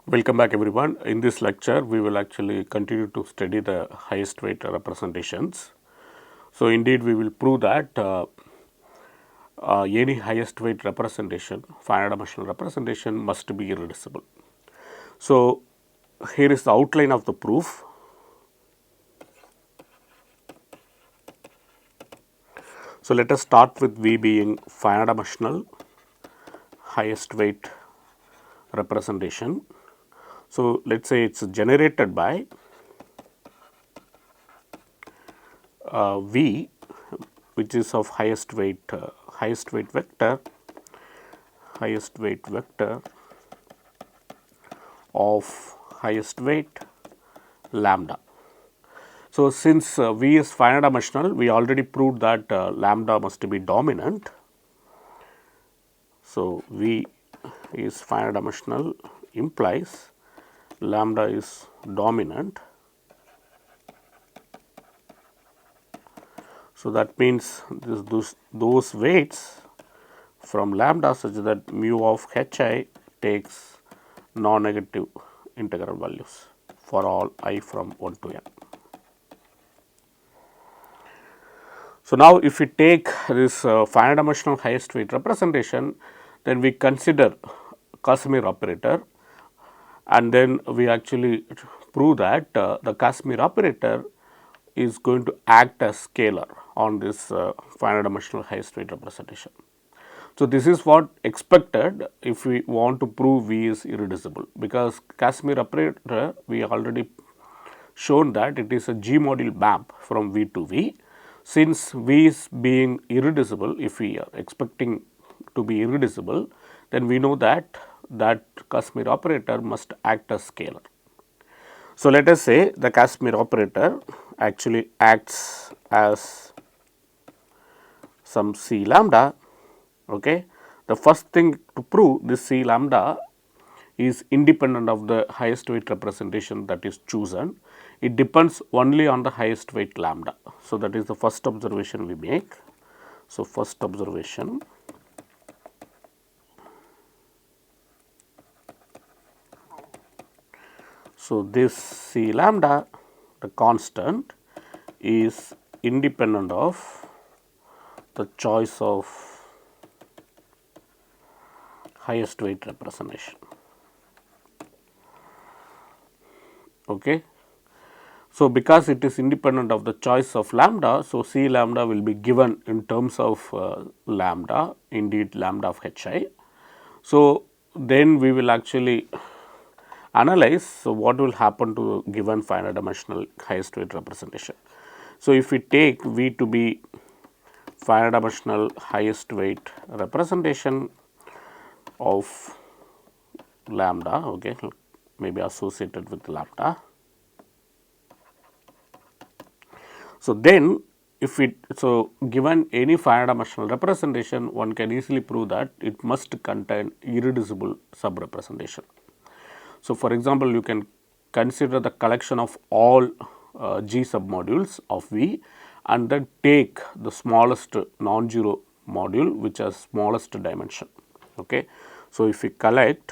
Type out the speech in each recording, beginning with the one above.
Welcome back everyone. In this lecture, we will actually continue to study the highest weight representations. So, indeed we will prove that any highest weight representation, finite dimensional representation must be irreducible. So, here is the outline of the proof. So, let us start with V being finite dimensional highest weight representation. So, let us say it is generated by V, which is of highest weight vector of highest weight lambda. So, since V is finite dimensional, we already proved that lambda must be dominant. So, V is finite dimensional implies lambda is dominant. So, that means those weights from lambda such that mu of hi takes non-negative integral values for all I from 1 to n. So, now if we take this finite dimensional highest weight representation, then we consider Casimir operator, and then we actually prove that the Casimir operator is going to act as scalar on this finite dimensional highest weight representation. So, this is what expected if we want to prove V is irreducible, because Casimir operator we already shown that it is a G module map from V to V. Since V is being irreducible, if we are expecting to be irreducible, then we know that Casimir operator must act as scalar. So, let us say the Casimir operator actually acts as some C lambda. Okay. The first thing to prove this C lambda is independent of the highest weight representation that is chosen. It depends only on the highest weight lambda. So, that is the first observation we make. So, first observation, so this C lambda, the constant, is independent of the choice of highest weight representation. Okay. So, because it is independent of the choice of lambda, so C lambda will be given in terms of lambda, indeed lambda of hi. So, then we will actually analyze what will happen to given finite dimensional highest weight representation. So, if we take V to be finite dimensional highest weight representation of lambda, okay, maybe associated with lambda. So, then if given any finite dimensional representation, one can easily prove that it must contain irreducible subrepresentation. So, for example, you can consider the collection of all G submodules of V and then take the smallest non-zero module which has smallest dimension. Okay. So, if we collect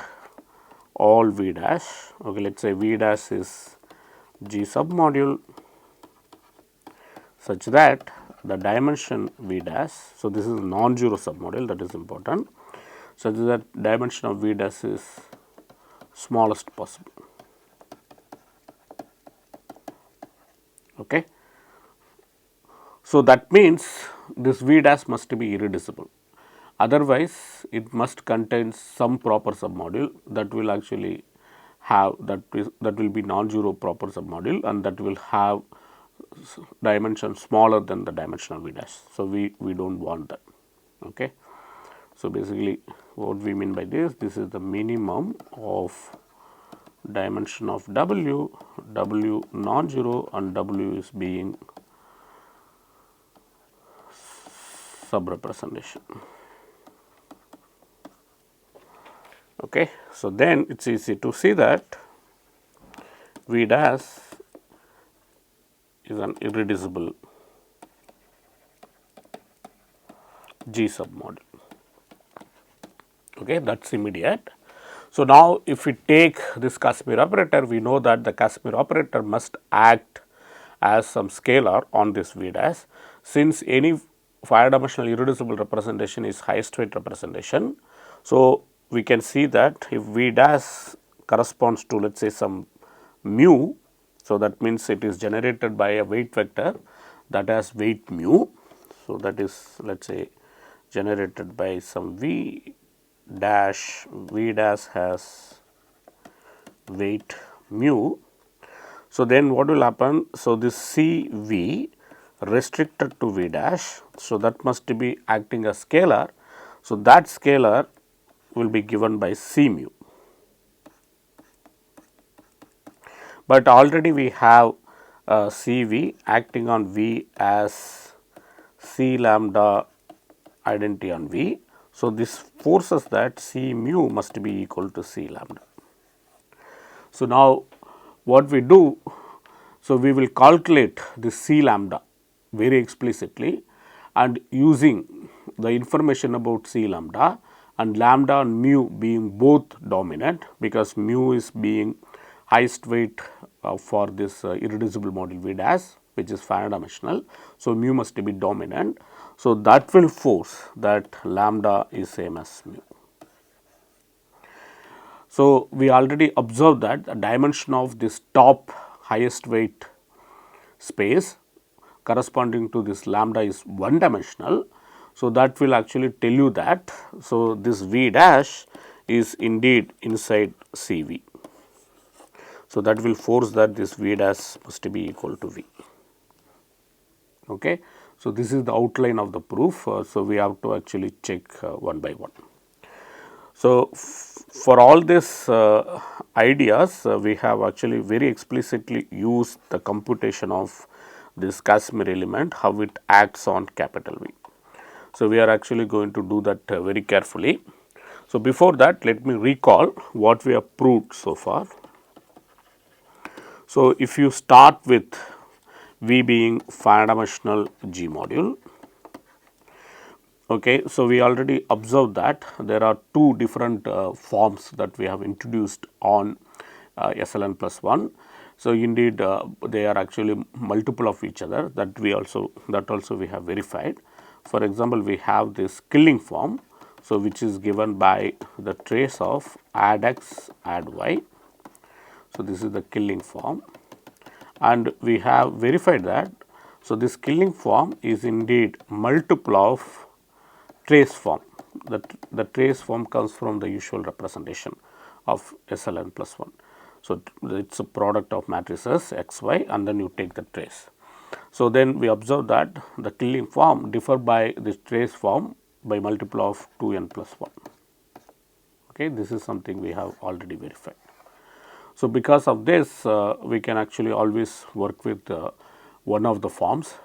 all V dash, okay, let us say V dash is G submodule such that the dimension V dash, so this is non-zero submodule, that is important, such that dimension of V dash is smallest possible. Okay. So, that means this V dash must be irreducible, otherwise it must contain some proper submodule that will actually have that will be non-zero proper submodule, and that will have dimension smaller than the dimension of V dash. So, we do not want that. Okay. So, basically what we mean by this is the minimum of dimension of W non-zero, and W is being subrepresentation. Okay. So, then it is easy to see that V dash is an irreducible G submodule. Okay, that is immediate. So, now if we take this Casimir operator, we know that the Casimir operator must act as some scalar on this V dash. Since any 5 dimensional irreducible representation is highest weight representation. So, we can see that if V dash corresponds to, let us say, some mu. So, that means it is generated by a weight vector that has weight mu. So, that is, let us say, generated by some V dash has weight mu. So, then what will happen? So, this C V restricted to V dash. So, that must be acting as scalar. So, that scalar will be given by C mu. But already we have C V acting on V as C lambda identity on V. So, this forces that C mu must be equal to C lambda. So, now what we do? So, we will calculate the C lambda very explicitly and using the information about C lambda and lambda and mu being both dominant, because mu is being highest weight for this irreducible model V dash, which is 5 dimensional. So, mu must be dominant. So, that will force that lambda is same as mu. So, we already observed that the dimension of this top highest weight space corresponding to this lambda is 1 dimensional. So, that will actually tell you that. So, this V dash is indeed inside C V. So, that will force that this V dash must be equal to V. Okay. So, this is the outline of the proof. So, we have to actually check one by one. So, for all these ideas, we have actually very explicitly used the computation of this Casimir element, how it acts on capital V. So, we are actually going to do that very carefully. So, before that, let me recall what we have proved so far. So, if you start with V being 5 dimensional G module. Okay, so, we already observed that there are two different forms that we have introduced on SLN plus 1. So, indeed they are actually multiple of each other, that also we have verified. For example, we have this killing form, so which is given by the trace of add x add y. So, this is the killing form, and we have verified that. So, this killing form is indeed multiple of trace form. The trace form comes from the usual representation of SLN plus 1. So, it is a product of matrices x y and then you take the trace. So, then we observe that the killing form differ by this trace form by multiple of 2n plus 1. Okay, this is something we have already verified. So, because of this we can actually always work with one of the forms,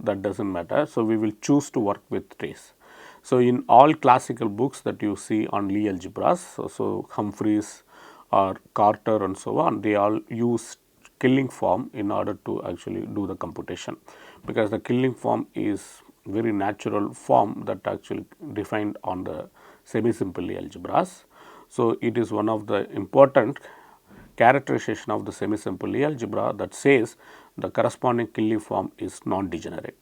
that does not matter. So, we will choose to work with trace. So, in all classical books that you see on Lie algebras, so Humphreys or Carter and so on, they all use killing form in order to actually do the computation, because the killing form is very natural form that actually defined on the semi-simple Lie algebras. So, it is one of the important characterization of the semi-simple Lie algebra that says the corresponding killing form is non-degenerate.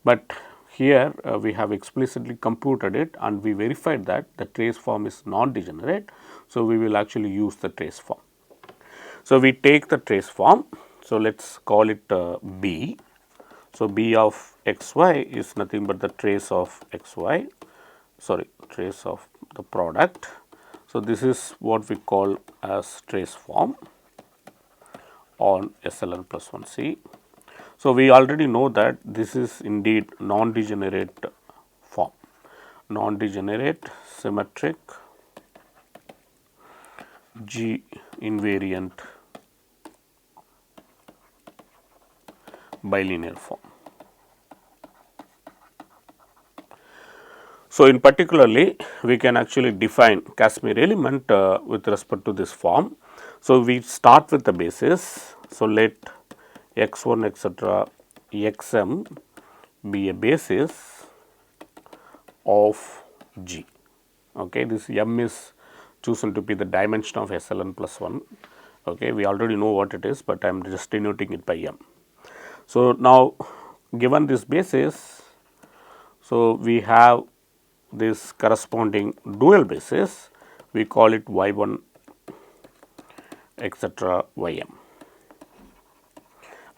But here we have explicitly computed it and we verified that the trace form is non-degenerate. So, we will actually use the trace form. So, we take the trace form. So, let us call it B. So, B of x y is nothing but the trace of x y, trace of the product. So, this is what we call as trace form on SLN plus 1 C. So, we already know that this is indeed non-degenerate form, non-degenerate symmetric G invariant bilinear form. So, in particularly we can actually define Casimir element with respect to this form. So, we start with the basis. So, let x 1 etc. x m be a basis of G. Okay, this m is chosen to be the dimension of SLN plus 1. Okay, we already know what it is, but I am just denoting it by m. So, now given this basis, so we have this corresponding dual basis, we call it y1 etc. ym,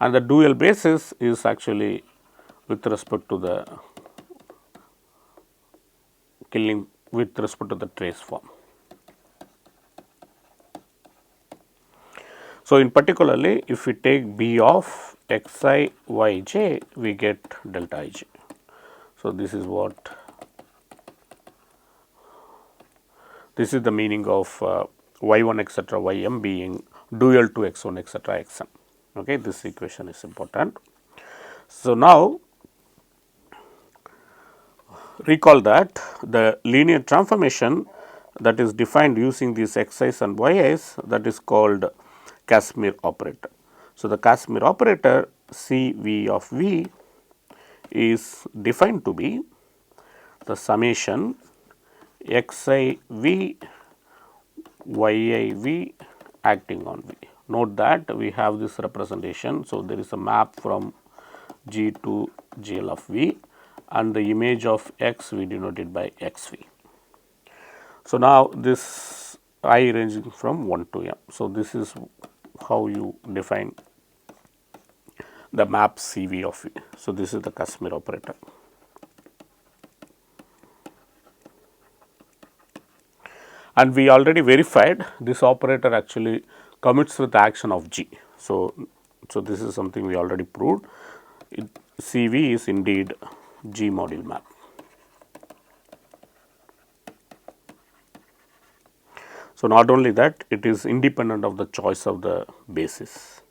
and the dual basis is actually with respect to the killing with respect to the trace form. So, in particularly if we take B of xi yj, we get delta ij. So, this is the meaning of y1 etc. ym being dual to x1 etc. xn. Okay, this equation is important. So, now recall that the linear transformation that is defined using these xi's and yi's, that is called Casimir operator. So, the Casimir operator Cv of v is defined to be the summation xi v yi v acting on v. Note that we have this representation. So, there is a map from G to GL of v, and the image of x we denoted by xv. So, now this I ranging from 1 to m. So, this is how you define the map Cv of v. So, this is the Casimir operator. And we already verified this operator actually commits with the action of G. So, this is something we already proved. Cv is indeed G module map. So, not only that, it is independent of the choice of the basis.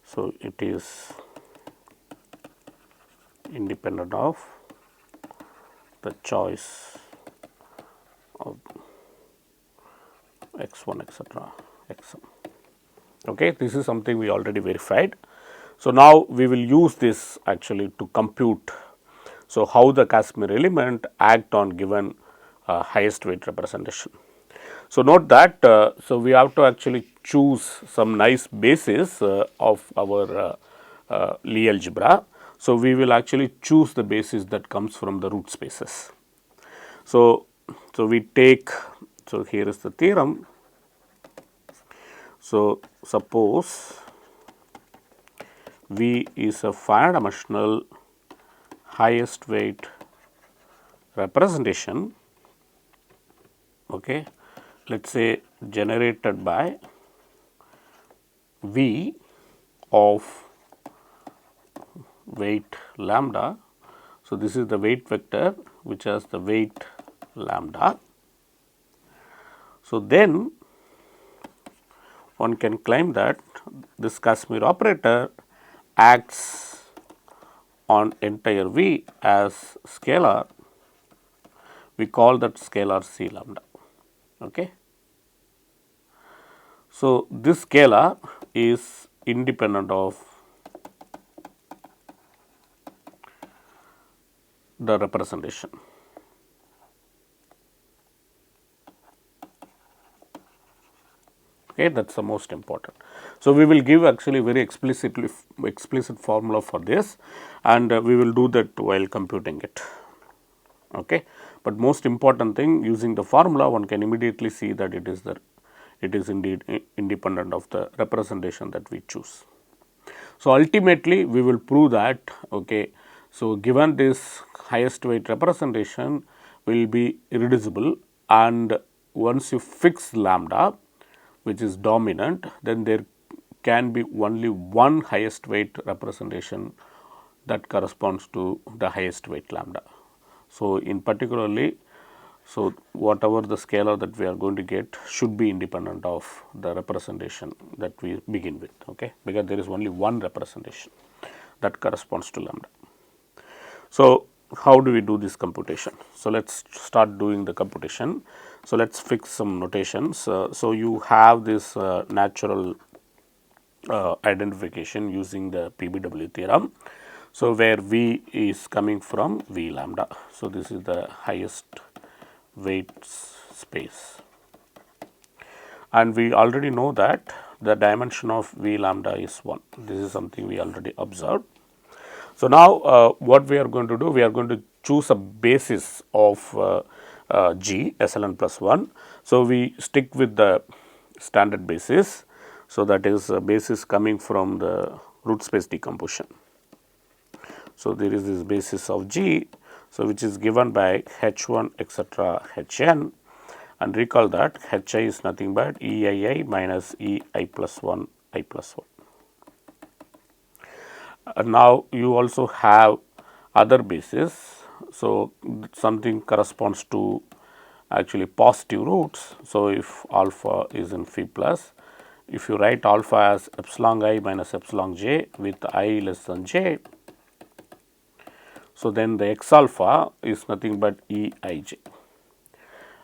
So, it is independent of the choice of x1 etc. xm. Okay, this is something we already verified. So, now we will use this actually to compute. So, how the Casimir element act on given highest weight representation. So, note that so we have to actually choose some nice basis of our Lie algebra. So, we will actually choose the basis that comes from the root spaces. So, we take, so here is the theorem. So, suppose V is a finite dimensional highest weight representation, okay, let us say generated by V of weight lambda. So, this is the weight vector which has the weight lambda. So, then one can claim that this Casimir operator acts on entire V as scalar. We call that scalar C lambda. Okay. So, this scalar is independent of the representation. Okay, that is the most important. So, we will give actually very explicit formula for this, and we will do that while computing it. Okay. But most important thing, using the formula one can immediately see that it is indeed independent of the representation that we choose. So, ultimately we will prove that, okay, so given this highest weight representation will be irreducible, and once you fix lambda which is dominant, then there can be only one highest weight representation that corresponds to the highest weight lambda. So, in particularly, so whatever the scalar that we are going to get should be independent of the representation that we begin with, okay, because there is only one representation that corresponds to lambda. So, how do we do this computation? So, let us start doing the computation. So, let us fix some notations. So, you have this natural identification using the PBW theorem. So, where V is coming from V lambda. So, this is the highest weight space. and we already know that the dimension of V lambda is 1. This is something we already observed. So, now what we are going to do, we are going to choose a basis of G SLN plus 1. So, we stick with the standard basis. So, that is a basis coming from the root space decomposition. So, there is this basis of G, so which is given by H1 etc. Hn, and recall that Hi is nothing but Eii minus Ei plus 1 I plus 1. Now, you also have other bases. So, something corresponds to actually positive roots. So, if alpha is in phi plus, if you write alpha as epsilon I minus epsilon j with I less than j, so then the x alpha is nothing but Eij.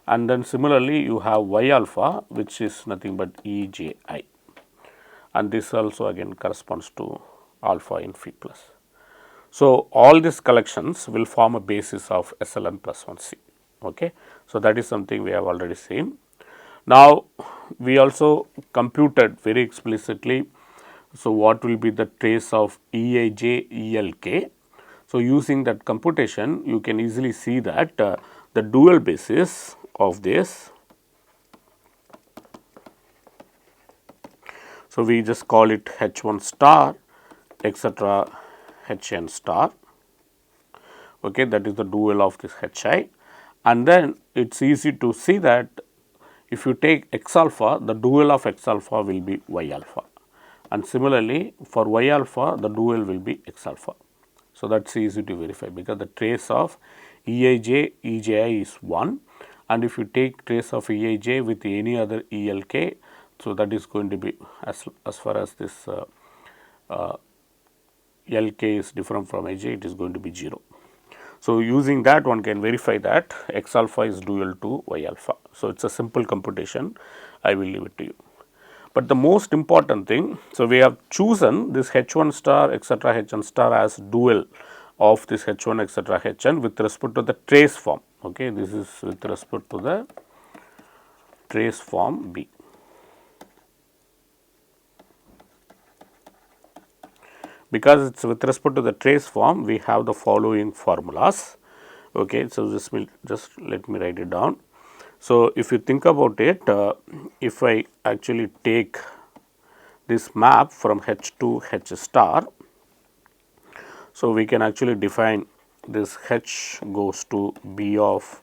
And then similarly, you have y alpha, which is nothing but Eji, and this also again corresponds to alpha in phi plus. So, all these collections will form a basis of SLN plus 1C. Okay. So, that is something we have already seen. Now, we also computed very explicitly. So, what will be the trace of Eij Elk? So, using that computation, you can easily see that the dual basis of this. So, we just call it H1 star etc. Hn star, okay, that is the dual of this Hi, and then it is easy to see that if you take x alpha, the dual of x alpha will be y alpha, and similarly for y alpha the dual will be x alpha. So, that is easy to verify because the trace of Eij Eji is 1, and if you take trace of Eij with any other Elk, so that is going to be as far as this Lk is different from Aj, it is going to be 0. So, using that one can verify that x alpha is dual to y alpha. So, it is a simple computation, I will leave it to you. But the most important thing, so we have chosen this H1 star etc. Hn star as dual of this H1 etc. Hn with respect to the trace form. Okay, this is with respect to the trace form B. Because it is with respect to the trace form, we have the following formulas. Okay, so, this will just let me write it down. So, if you think about it, if I actually take this map from H to H star, so we can actually define this H goes to B of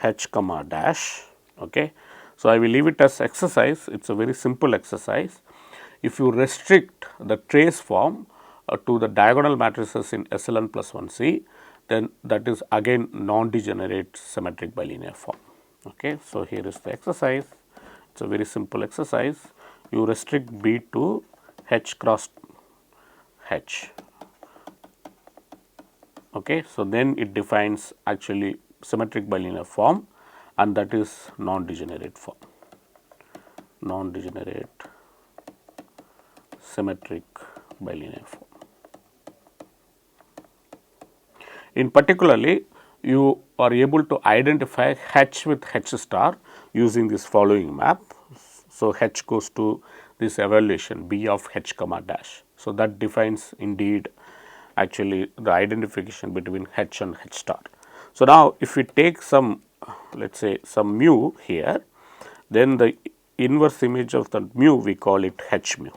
H comma dash. Okay. So, I will leave it as exercise, it is a very simple exercise. If you restrict the trace form to the diagonal matrices in SLN plus 1C, then that is again non-degenerate symmetric bilinear form. Okay. So, here is the exercise, it is a very simple exercise. You restrict B to H cross H. Okay. So, then it defines actually symmetric bilinear form, and that is non-degenerate form, non-degenerate symmetric bilinear form. In particularly, you are able to identify H with H star using this following map. So, H goes to this evaluation B of H comma dash. So, that defines indeed actually the identification between H and H star. So, now if we take some, let us say some mu here, then the inverse image of the mu we call it H mu.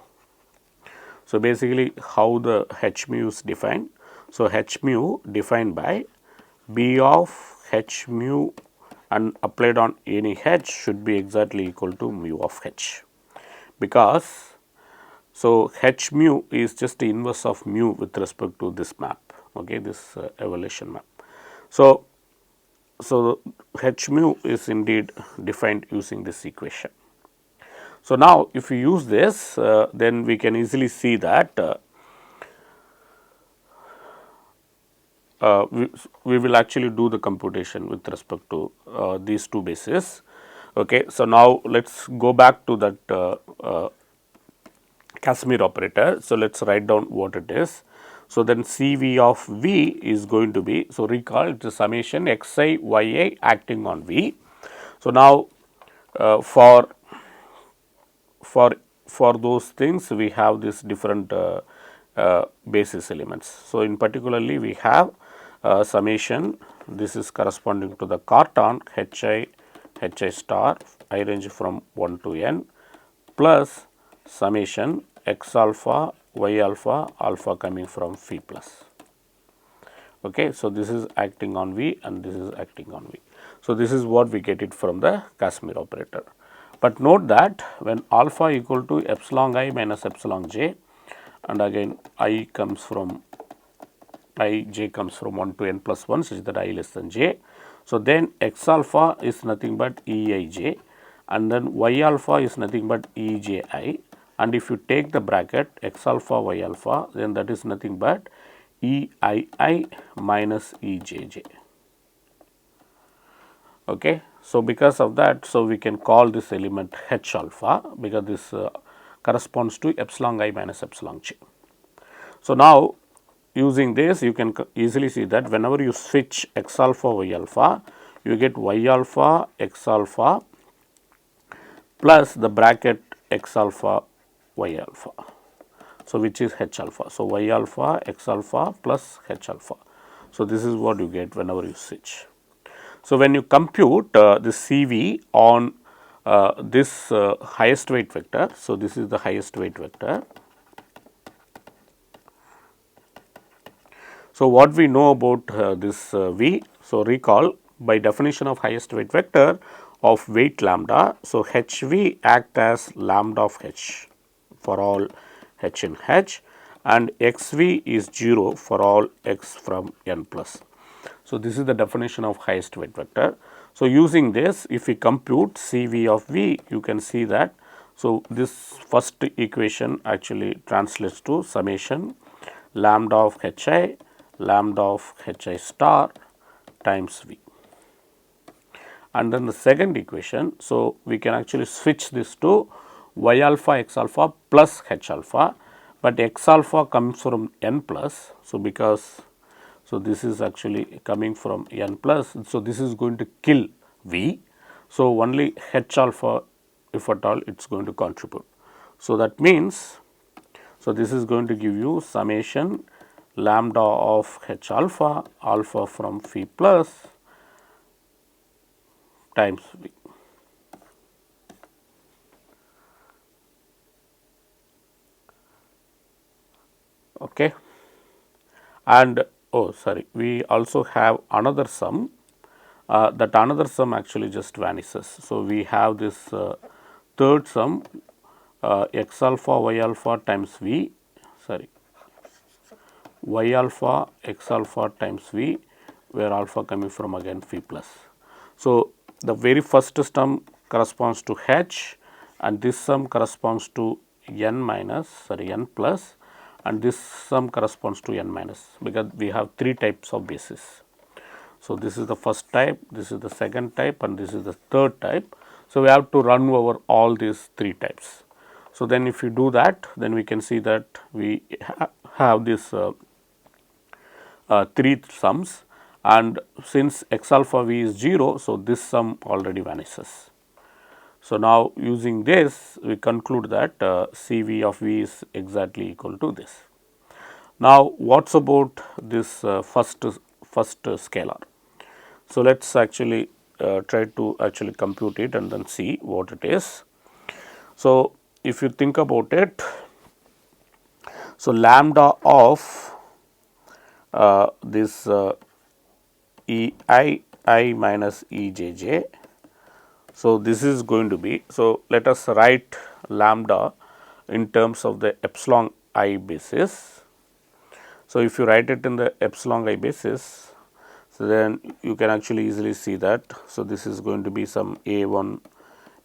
So, basically how the H mu is defined. So, H mu defined by B of H mu and applied on any H should be exactly equal to mu of H, because so H mu is just the inverse of mu with respect to this map, okay, this evaluation map. So, H mu is indeed defined using this equation. So, now if we use this, then we can easily see that we will actually do the computation with respect to these two bases. Okay. So, now let us go back to that Casimir operator. So, let us write down what it is. So, then CV of V is going to be, so recall it is summation xi yi acting on V. So, now for for those things we have this different basis elements. So, in particularly we have summation, this is corresponding to the carton hi star, I range from 1 to n, plus summation x alpha y alpha, alpha coming from phi plus. Okay. So, this is acting on V and this is acting on V. So, this is what we get it from the Casimir operator. But note that when alpha equal to epsilon I minus epsilon j, and again I comes from I j comes from 1 to n plus 1 such that I less than j. So, then x alpha is nothing but E I j, and then y alpha is nothing but E j I, and if you take the bracket x alpha y alpha, then that is nothing but E I minus E j j. Okay. So, because of that, so we can call this element H alpha, because this corresponds to epsilon I minus epsilon j. So, now using this you can easily see that whenever you switch x alpha y alpha, you get y alpha x alpha plus the bracket x alpha y alpha. So, which is H alpha. So, y alpha x alpha plus H alpha. So, this is what you get whenever you switch. So, when you compute the CV on this highest weight vector, so this is the highest weight vector. So, what we know about this V? So, recall by definition of highest weight vector of weight lambda. So, HV act as lambda of H for all H in H, and XV is 0 for all X from n plus. So, this is the definition of highest weight vector. So, using this, if we compute CV of V, you can see that. So, this first equation actually translates to summation lambda of Hi, lambda of Hi star times V. And then the second equation, so we can actually switch this to y alpha x alpha plus H alpha, but x alpha comes from n plus. So, because so this is actually coming from n plus, so this is going to kill V. So, only H alpha, if at all, it is going to contribute. So, that means, so this is going to give you summation lambda of H alpha, alpha from phi plus times V. Okay. And oh sorry, we also have another sum, that another sum actually just vanishes. So, we have this third sum x alpha y alpha times V, sorry, y alpha x alpha times V, where alpha coming from again phi plus. So, the very first term corresponds to H, and this sum corresponds to n minus, sorry, n plus, and this sum corresponds to n minus, because we have 3 types of bases. So, this is the first type, this is the second type, and this is the third type. So, we have to run over all these 3 types. So, then if you do that, then we can see that we have this 3 sums, and since x alpha v is 0, so this sum already vanishes. So, now using this we conclude that CV of V is exactly equal to this. Now, what is about this first scalar? So, let us actually try to actually compute it and then see what it is. So, if you think about it, so lambda of this E I minus E j j. So, this is going to be, so let us write lambda in terms of the epsilon I basis. So, if you write it in the epsilon I basis, so then you can actually easily see that. So, this is going to be some a 1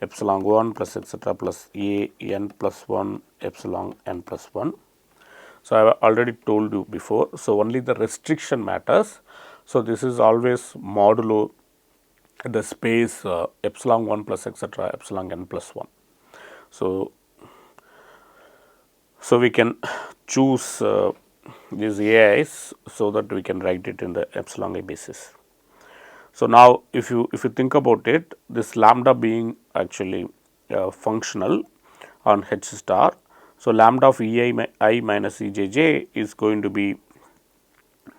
epsilon 1 plus etcetera plus a n plus 1 epsilon n plus 1. So, I have already told you before. So, only the restriction matters. So, this is always modulo the space epsilon 1 plus etcetera epsilon n plus 1. So, we can choose these AIs so that we can write it in the epsilon I basis. So, now if you think about it, this lambda being actually functional, on H star. So, lambda of I minus Ejj is going to be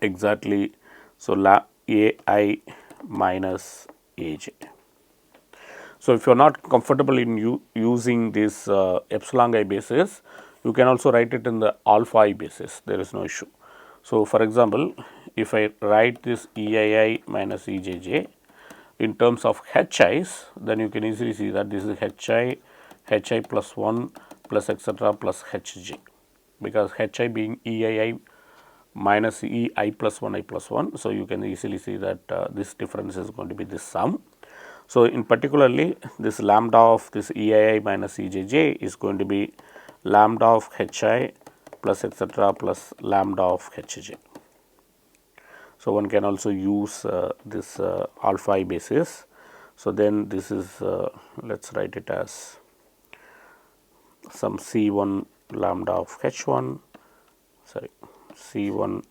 exactly, so AI minus Aj. So, if you are not comfortable in using this epsilon I basis, you can also write it in the alpha I basis, there is no issue. So, for example, if I write this EII minus EJJ in terms of HIs, then you can easily see that this is HI plus 1 plus etc. plus HJ, because HI being EII minus EI plus 1 I plus 1. So, you can easily see that this difference is going to be this sum. So, in particularly this lambda of this EII minus EJJ is going to be lambda of HI plus etc. plus lambda of HJ. So, one can also use this alpha I basis. So, then this is let us write it as some C1 lambda of H1, sorry, C1.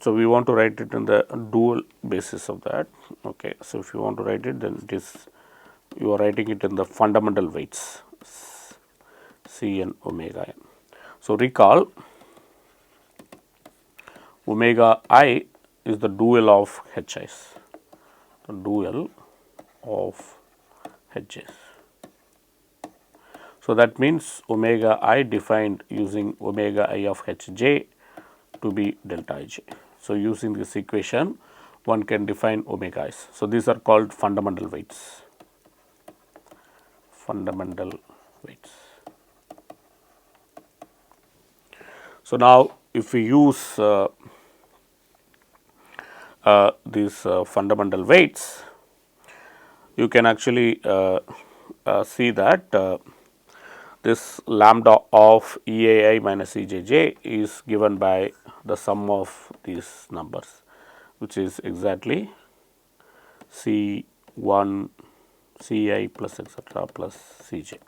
So, we want to write it in the dual basis of that. Okay. So, if you want to write it, then it is, you are writing it in the fundamental weights C n omega n. So, recall omega I is the dual of His, the dual of Hs. So, that means omega I defined using omega I of Hj to be delta Ij. So, using this equation, one can define omega i's. So, these are called fundamental weights, fundamental weights. So, now if we use these fundamental weights, you can actually see that this lambda of EAI minus EJJ is given by the sum of these numbers, which is exactly C1 Ci plus etc. plus Cj.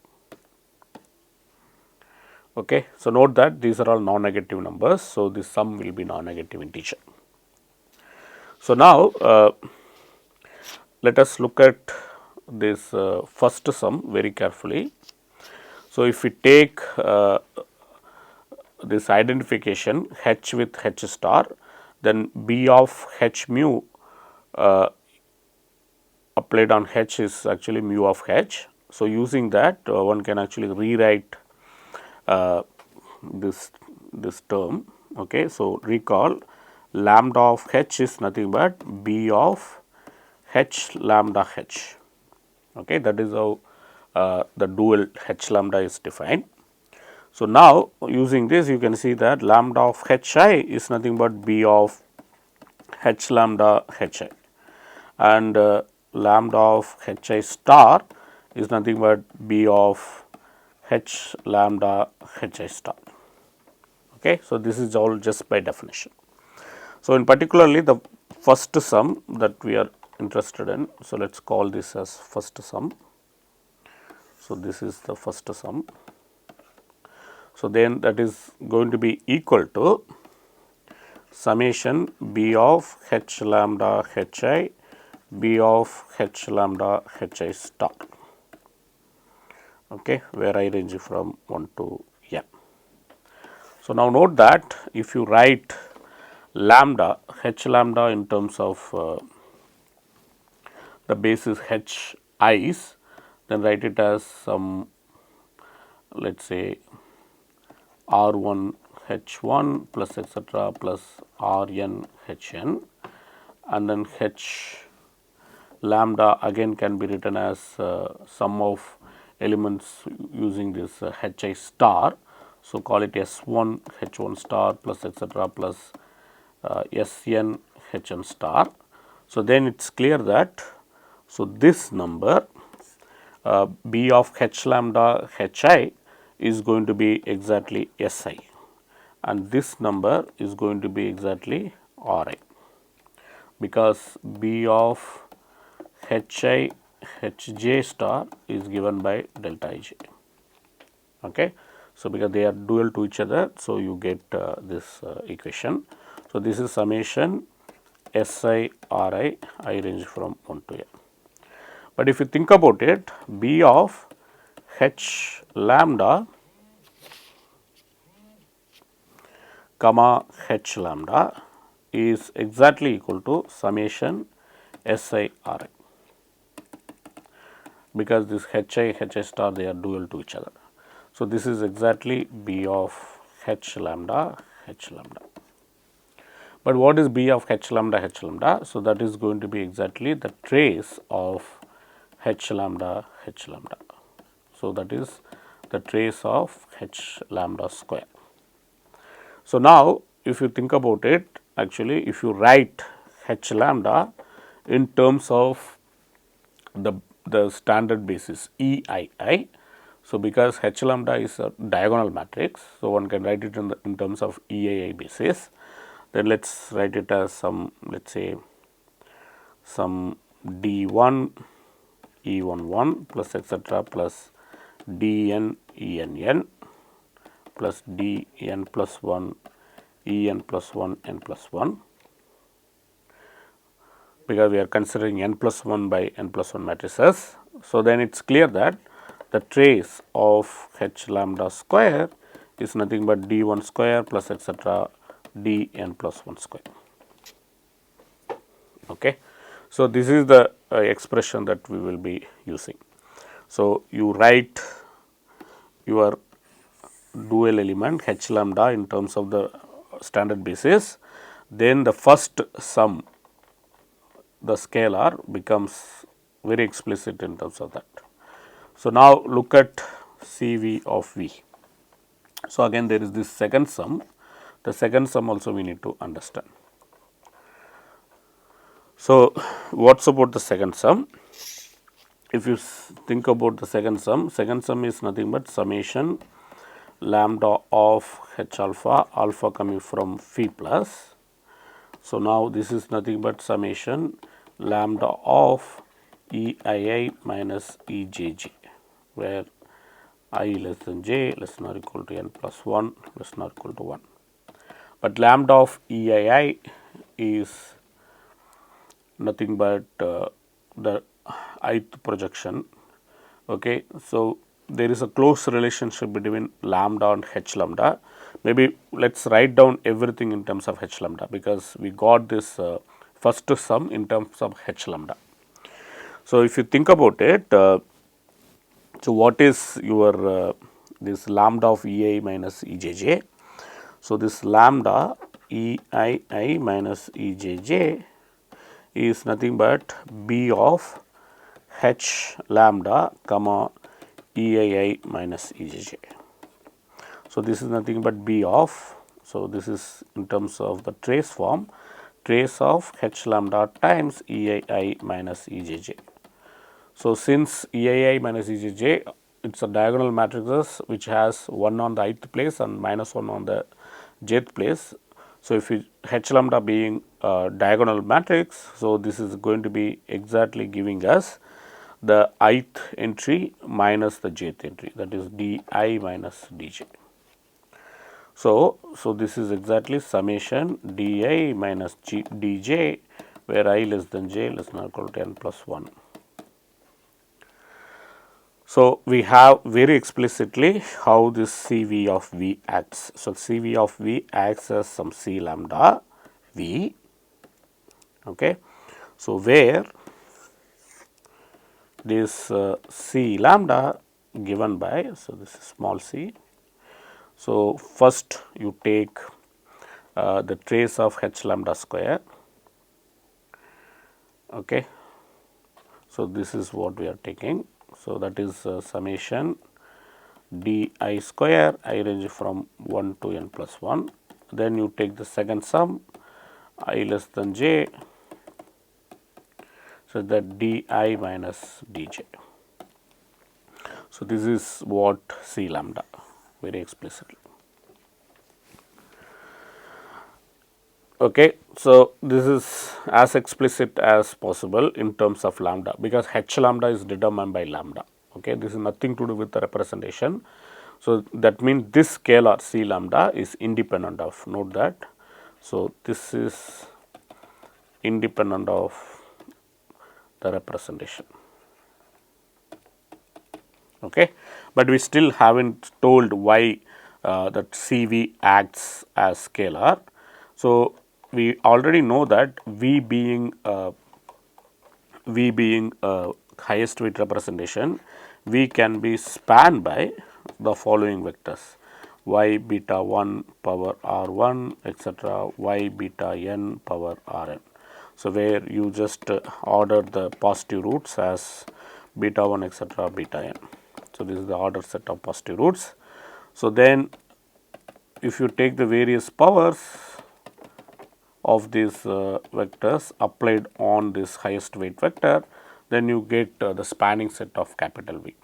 Okay. So, note that these are all non-negative numbers. So, this sum will be non-negative integer. So, now let us look at this first sum very carefully. So, if we take this identification H with H star, then B of H mu applied on H is actually mu of H. So, using that one can actually rewrite this term. Okay. So, recall lambda of H is nothing but B of H lambda H. Okay. That is how the dual H lambda is defined. So, now using this you can see that lambda of Hi is nothing but B of H lambda Hi, and lambda of Hi star is nothing but B of H lambda Hi star. Okay. So, this is all just by definition. So, in particularly the first sum that we are interested in. So, let us call this as first sum. So, this is the first sum. So, then that is going to be equal to summation B of H lambda Hi, B of H lambda Hi star, okay, where I range from 1 to n. So, now note that if you write lambda H lambda in terms of the basis H i's, then write it as some, let us say R1 H1 plus etc. plus Rn Hn, and then H lambda again can be written as sum of elements using this Hi star. So, call it S1 H1 star plus etc. plus Sn Hn star. So, then it is clear that, so this number B of H lambda Hi is going to be exactly Si, and this number is going to be exactly Ri, because B of Hi Hj star is given by delta Ij. Okay. So, because they are dual to each other, so you get this equation. So, this is summation Si Ri, I range from 1 to n. But if you think about it, B of H lambda comma H lambda is exactly equal to summation Si Ri, because this Hi star they are dual to each other. So, this is exactly B of H lambda H lambda. But what is B of H lambda H lambda? So, that is going to be exactly the trace of H lambda H lambda. So, that is the trace of H lambda square. So, now if you think about it, actually if you write H lambda in terms of the standard basis EII. So, because H lambda is a diagonal matrix, so one can write it in terms of EII basis. Then let us write it as some, let us say some D1 E11 plus etcetera plus Dn En plus Dn plus 1 En plus 1 n plus 1, because we are considering n plus 1 by n plus 1 matrices. So, then it is clear that the trace of H lambda square is nothing but D1 square plus etcetera Dn plus 1 square. Okay. So, this is the expression that we will be using. So, you write your dual element H lambda in terms of the standard basis, then the first sum, the scalar, becomes very explicit in terms of that. So, now look at CV of V. So, again there is this second sum, the second sum also we need to understand. So, what is about the second sum? If you think about the second sum is nothing but summation lambda of H alpha, alpha coming from phi plus. So, now this is nothing but summation lambda of EII minus EJJ, where I less than j less than or equal to n plus 1 less than or equal to 1. But lambda of EII is nothing but the ith projection. Okay. So, there is a close relationship between lambda and H lambda. Maybe let us write down everything in terms of H lambda, because we got this first sum in terms of H lambda. So, if you think about it, so what is your this lambda of EI minus EJJ? So, this lambda EII minus EJJ is nothing but B of H lambda comma EII minus EJJ. So, this is nothing but B of, so this is in terms of the trace form, trace of H lambda times EII minus EJJ. So, since EII minus EJJ, it is a diagonal matrices which has 1 on the ith place and minus 1 on the jth place. So, if you H lambda being a diagonal matrix, so this is going to be exactly giving us the ith entry minus the jth entry, that is di minus dj. So, this is exactly summation di minus dj, where I less than j less than or equal to n plus 1. So, we have very explicitly how this CV of V acts. So, CV of V acts as some C lambda V. Okay. So, where this C lambda given by, so this is small c. So, first you take the trace of H lambda square. Okay. So, this is what we are taking. So, that is summation d I square, I range from 1 to n plus 1. Then you take the second sum, I less than j, so that d I minus dj. So, this is what C lambda very explicitly. Okay. So, this is as explicit as possible in terms of lambda, because H lambda is determined by lambda. Okay. This is nothing to do with the representation. So, that means this scalar C lambda is independent of, note that. So, this is independent of the representation. Okay, but we still haven't told why that CV acts as scalar. So, we already know that V being a highest weight representation, V can be spanned by the following vectors: y beta 1 power r 1 etc., y beta n power r n. So, where you just order the positive roots as beta 1 etc., beta n. So, this is the ordered set of positive roots. So, then if you take the various powers of these vectors applied on this highest weight vector, then you get the spanning set of capital V.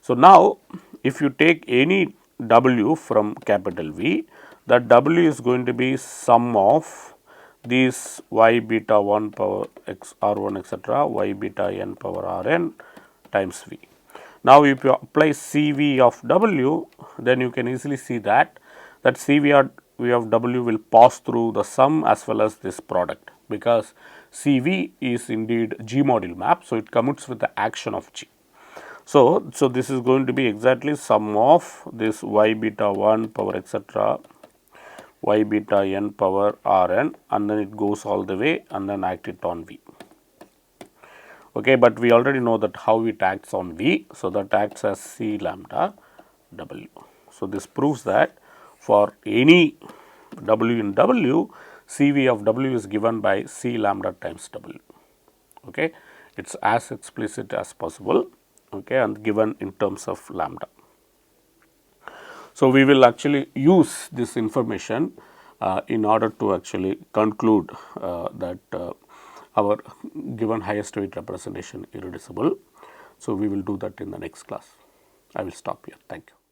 So, now if you take any W from capital V, that W is going to be sum of these y beta 1 power x r 1 etc., y beta n power r n times V. Now, if you apply CV of W, then you can easily see that CV of W will pass through the sum as well as this product, because CV is indeed G module map. So, it commutes with the action of G. So, this is going to be exactly sum of this y beta 1 power etc., y beta n power r n, and then it goes all the way and then act it on V. Okay, but we already know that how it acts on V. So, that acts as C lambda W. So, this proves that for any W in W, CV of W is given by C lambda times W. Okay, it is as explicit as possible, okay, and given in terms of lambda. So, we will actually use this information in order to actually conclude that our given highest weight representation irreducible. So, we will do that in the next class. I will stop here. Thank you.